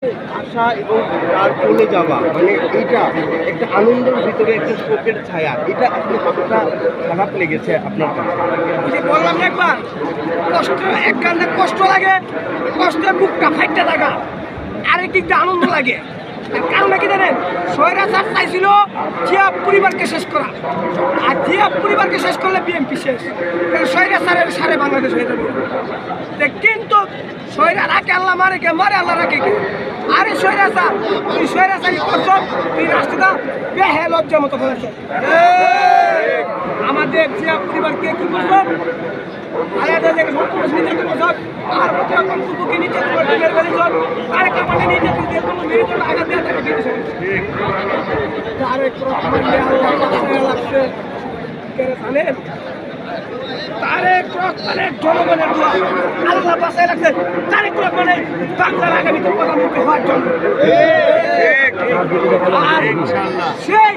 আশা এবং তার চলে যাওয়া মানে এইটা একটা আনন্দের ভিতরে একটা শোকের ছায়া, এটা আসলে কতটা খারাপ লেগেছে আপনার কাছে? যে বললাম না একবার, কষ্ট এক কান্দে কষ্ট লাগে, কষ্টে বুকটা ফাইটটা থাকা, আরেক দিক দিয়ে আনন্দ লাগে। তার কারণ কি জানেন, স্বৈরাচার চাইছিল জিয়া পরিবারকে শেষ করা, আর জিয়া পরিবারকে শেষ করলে বিএনপি শেষ, কারণ স্বৈরাচারের সারে বাংলাদেশ হয়ে যাবে। কিন্তু স্বৈরা রাখে আল্লাহ মারে কে, মারে আল্লাহ রাখে কে। আরে স্বৈরাচার, তুই স্বৈরাচারই করছ, তুই রাষ্ট্রটা বেহে লজ্জার মতো করেছ। আমাদের জিয়া পরিবারকে কি করছ, আলাদা জায়গায় সম্পূর্ণ নির্যাতন করছ, আর বক্তব্যকে নির্যাতন করে বের করেছ, আরেক আমাকে নির্যাতন দিয়ে কোনো মেরুদণ্ড আঘাত দেওয়া তাকে দিয়েছে। আরেক রহমানে আল্লাহ বাঁচায় লাগছে কেন জানেন? তারেক রহমানের জনগণের দোয়া আল্লাহ বাঁচায় রাখছে। তারেক রহমানে বাংলার আগামীতে প্রধানমন্ত্রী হওয়ার জন্য। আর সেই